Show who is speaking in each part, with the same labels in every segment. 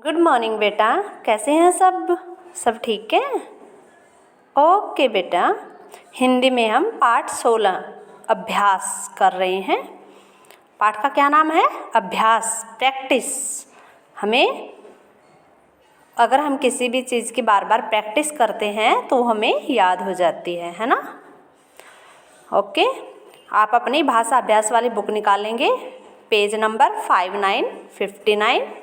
Speaker 1: Good morning बेटा, कैसे हैं सब ठीक है? ओके बेटा, हिंदी में हम पाठ 16 अभ्यास कर रहे हैं। पाठ का क्या नाम है? अभ्यास, प्रैक्टिस। अगर हम किसी भी चीज़ की बार बार प्रैक्टिस करते हैं तो हमें याद हो जाती है ना? ओके, आप अपनी भाषा अभ्यास वाली बुक निकालेंगे, पेज नंबर 5959।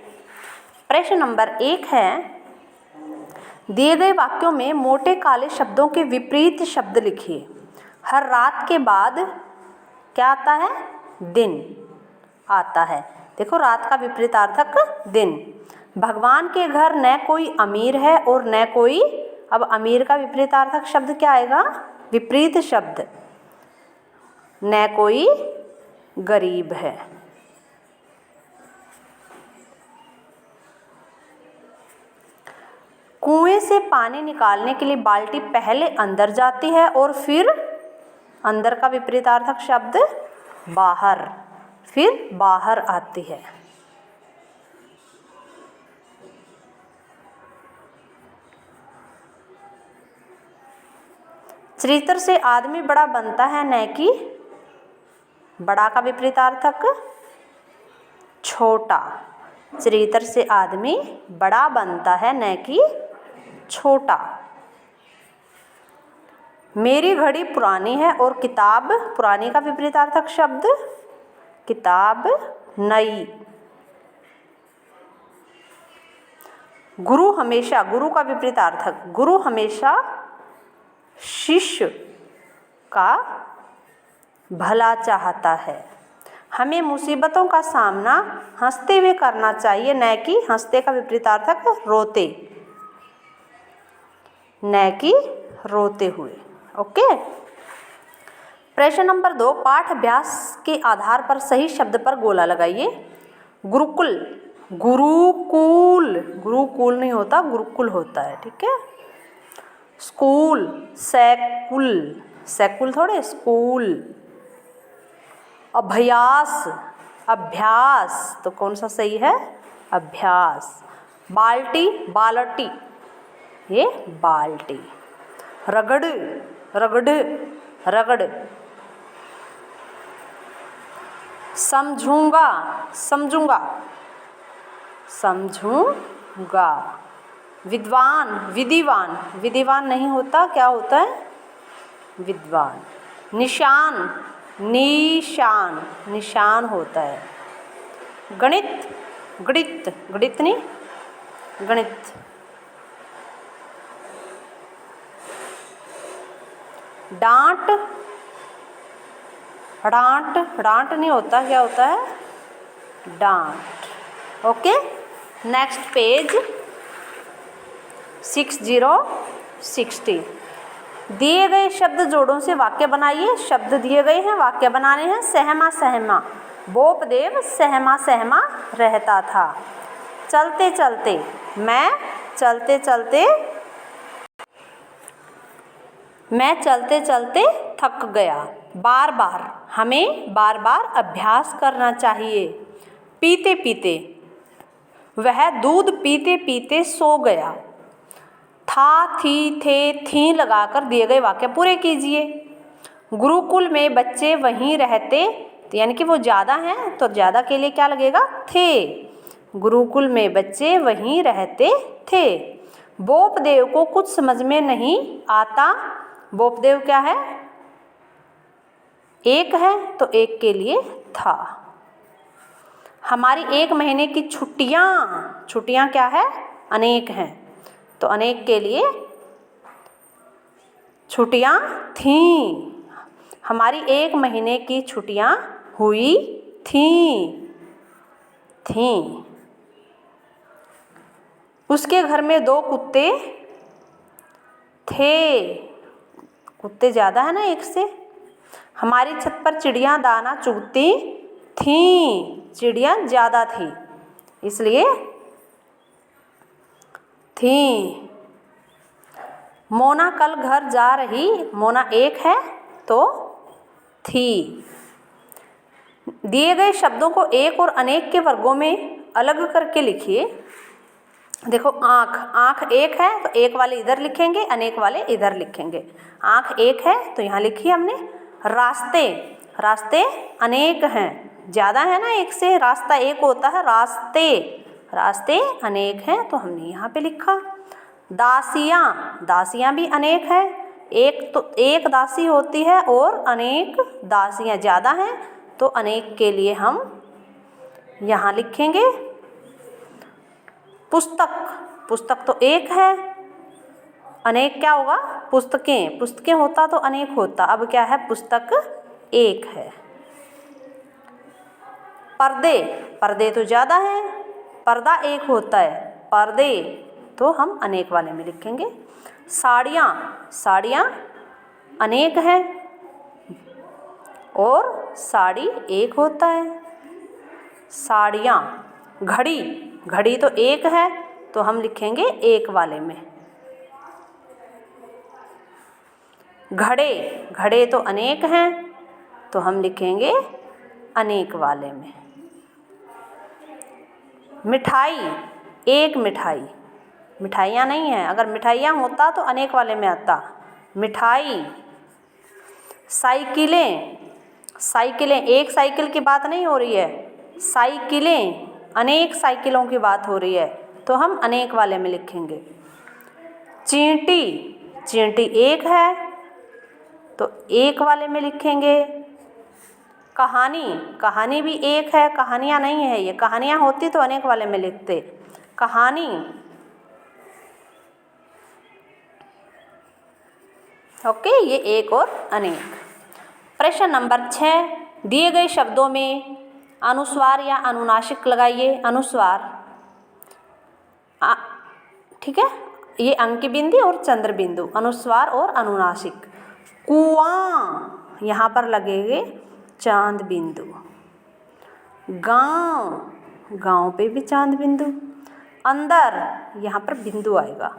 Speaker 1: प्रश्न नंबर 1 है, दिए गए वाक्यों में मोटे काले शब्दों के विपरीत शब्द लिखिए। हर रात के बाद क्या आता है? दिन आता है। देखो, रात का विपरीतार्थक दिन। भगवान के घर न कोई अमीर है और न कोई, अब अमीर का विपरीतार्थक शब्द क्या आएगा? विपरीत शब्द, न कोई गरीब है। कुएं से पानी निकालने के लिए बाल्टी पहले अंदर जाती है और फिर अंदर का विपरीतार्थक शब्द बाहर, फिर बाहर आती है। चरित्र से आदमी बड़ा बनता है न कि, बड़ा का विपरीतार्थक छोटा। चरित्र से आदमी बड़ा बनता है न कि छोटा। मेरी घड़ी पुरानी है और किताब, पुरानी का विपरीतार्थक शब्द किताब नई। गुरु हमेशा, गुरु का विपरीतार्थक, गुरु हमेशा शिष्य का भला चाहता है। हमें मुसीबतों का सामना हंसते हुए करना चाहिए न कि, हंसते का विपरीतार्थक रोते, न कि रोते हुए। ओके। प्रश्न नंबर 2, पाठ अभ्यास के आधार पर सही शब्द पर गोला लगाइए। गुरुकुल, गुरुकुल, गुरुकुल नहीं होता, गुरुकुल होता है, ठीक है। स्कूल, सैकुल, सैकुल थोड़े, स्कूल। अभ्यास, अभ्यास, तो कौन सा सही है? अभ्यास। बाल्टी, बाल्टी, ये बाल्टी। रगड़, रगड़, रगड़। समझूंगा, समझूंगा, समझूंगा। विद्वान, विधिवान, विधिवान नहीं होता, क्या होता है? विद्वान। निशान, निशान, निशान होता है। गणित, गणित, गणित नहीं, गणित। डांट, डांट, डांट नहीं होता, क्या होता है? डांट। ओके। Next page 6060। दिए गए शब्द जोड़ों से वाक्य बनाइए। शब्द दिए गए हैं, वाक्य बनाने हैं। सहमा सहमा, बोपदेव सहमा सहमा रहता था। चलते चलते, मैं चलते चलते, मैं चलते चलते थक गया। बार बार, हमें बार बार अभ्यास करना चाहिए। पीते पीते, वह दूध पीते पीते सो गया। था, थी, थे, थी लगाकर दिए गए वाक्य पूरे कीजिए। गुरुकुल में बच्चे वहीं रहते, तो यानी कि वो ज़्यादा हैं, तो ज़्यादा के लिए क्या लगेगा? थे। गुरुकुल में बच्चे वहीं रहते थे। बोपदेव को कुछ समझ में नहीं आता। बोपदेव क्या है? एक है, तो एक के लिए था। हमारी 1 महीने की छुट्टियाँ, छुट्टियाँ क्या है? अनेक हैं, तो अनेक के लिए छुट्टियाँ थीं। हमारी 1 महीने की छुट्टियाँ हुई थीं, थीं। उसके घर में 2 कुत्ते थे। कुत्ते ज़्यादा है ना एक से। हमारी छत पर चिड़ियाँ दाना चुगती थीं। चिड़ियाँ ज़्यादा थी, इसलिए थीं। मोना कल घर जा रही, मोना एक है, तो थी। दिए गए शब्दों को एक और अनेक के वर्गों में अलग करके लिखिए। देखो आँख, आँख एक है तो एक वाले इधर लिखेंगे, अनेक वाले इधर लिखेंगे। आँख एक है तो यहाँ लिखी हमने। रास्ते, रास्ते अनेक हैं, ज़्यादा है ना एक से, रास्ता एक होता है, रास्ते, रास्ते अनेक हैं तो हमने यहाँ पे लिखा। दासियाँ, दासियाँ भी अनेक है, एक तो एक दासी होती है और अनेक दासियाँ ज़्यादा हैं तो अनेक के लिए हम यहाँ लिखेंगे। पुस्तक, पुस्तक तो एक है, अनेक क्या होगा, पुस्तकें, पुस्तकें होता तो अनेक होता, अब क्या है, पुस्तक एक है। पर्दे, पर्दे तो ज़्यादा हैं, पर्दा एक होता है, पर्दे तो हम अनेक वाले में लिखेंगे। साड़ियाँ, साड़ियाँ अनेक हैं और साड़ी एक होता है, साड़ियाँ। घड़ी, घड़ी तो एक है तो हम लिखेंगे एक वाले में। घड़े, घड़े तो अनेक हैं तो हम लिखेंगे अनेक वाले में। मिठाई, एक मिठाई, मिठाइयाँ नहीं हैं, अगर मिठाइयाँ होता तो अनेक वाले में आता, मिठाई। साइकिलें, साइकिलें, एक साइकिल की बात नहीं हो रही है, साइकिलें अनेक साइकिलों की बात हो रही है तो हम अनेक वाले में लिखेंगे। चींटी, चींटी एक है तो एक वाले में लिखेंगे। कहानी, कहानी भी एक है, कहानियाँ नहीं है, ये कहानियाँ होती तो अनेक वाले में लिखते। कहानी, ओके, ये एक और अनेक। प्रश्न नंबर 6, दिए गए शब्दों में अनुस्वार या अनुनासिक लगाइए। अनुस्वार, ठीक है, ये अंक बिंदी और चंद्र बिंदु, अनुस्वार और अनुनासिक। कुआं, यहाँ पर लगेंगे चांद बिंदु। गांव, गांव पे भी चांद बिंदु। अंदर, यहाँ पर बिंदु आएगा।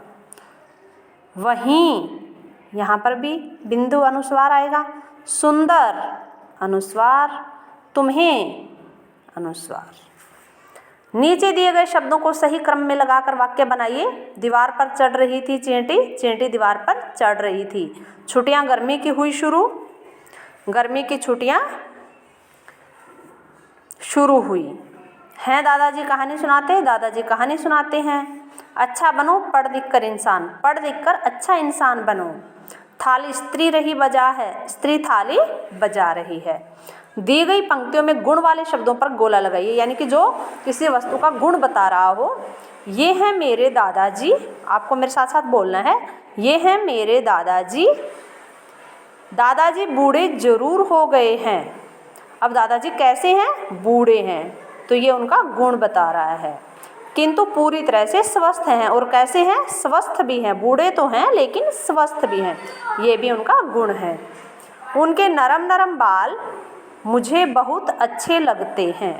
Speaker 1: वहीं, यहाँ पर भी बिंदु अनुस्वार आएगा। सुंदर, अनुस्वार। तुम्हें, अनुस्वार। नीचे दिए गए शब्दों को सही क्रम में लगाकर वाक्य बनाइए। दीवार पर चढ़ रही थी चींटी, चींटी दीवार पर चढ़ रही थी। छुट्टियां गर्मी की हुई शुरू, गर्मी की छुट्टियां शुरू हुई हैं। दादाजी कहानी सुनाते हैं, दादाजी कहानी सुनाते हैं। अच्छा बनो पढ़ लिख कर इंसान, पढ़ लिख कर अच्छा इंसान बनो। थाली, स्त्री रही बजा है, स्त्री थाली बजा रही है। दी गई पंक्तियों में गुण वाले शब्दों पर गोला लगाइए, यानी कि जो किसी वस्तु का गुण बता रहा हो। ये हैं मेरे दादाजी, आपको मेरे साथ साथ बोलना है, ये हैं मेरे दादाजी। दादाजी बूढ़े जरूर हो गए हैं। अब दादाजी कैसे हैं, बूढ़े हैं, तो ये उनका गुण बता रहा है। किंतु पूरी तरह से स्वस्थ हैं, और कैसे हैं, स्वस्थ भी हैं, बूढ़े तो हैं लेकिन स्वस्थ भी हैं, ये भी उनका गुण है। उनके नरम नरम बाल मुझे बहुत अच्छे लगते हैं।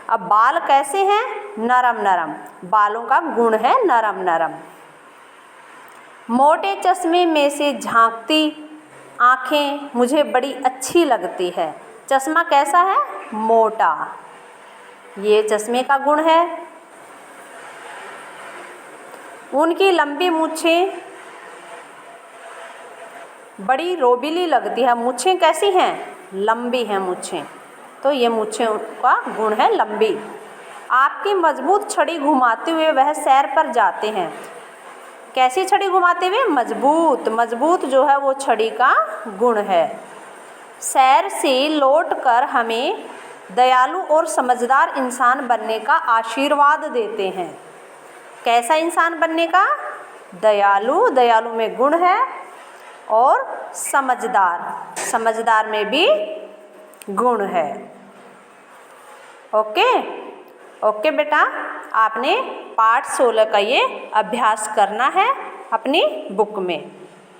Speaker 1: अब बाल कैसे हैं, नरम नरम, बालों का गुण है नरम नरम। मोटे चश्मे में से झांकती आँखें मुझे बड़ी अच्छी लगती है। चश्मा कैसा है, मोटा, ये चश्मे का गुण है। उनकी लंबी मूछें बड़ी रोबीली लगती है। मूछें कैसी हैं, लंबी हैं मूछें, तो ये मूछें का गुण है लंबी। आपकी मजबूत छड़ी घुमाते हुए वह सैर पर जाते हैं। कैसी छड़ी घुमाते हुए, मजबूत, मजबूत जो है वो छड़ी का गुण है। सैर से लौटकर हमें दयालु और समझदार इंसान बनने का आशीर्वाद देते हैं। कैसा इंसान बनने का, दयालु, दयालु में गुण है, और समझदार, समझदार में भी गुण है। ओके, ओके बेटा, आपने पाठ 16 का ये अभ्यास करना है अपनी बुक में।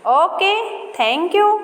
Speaker 1: Okay, thank you.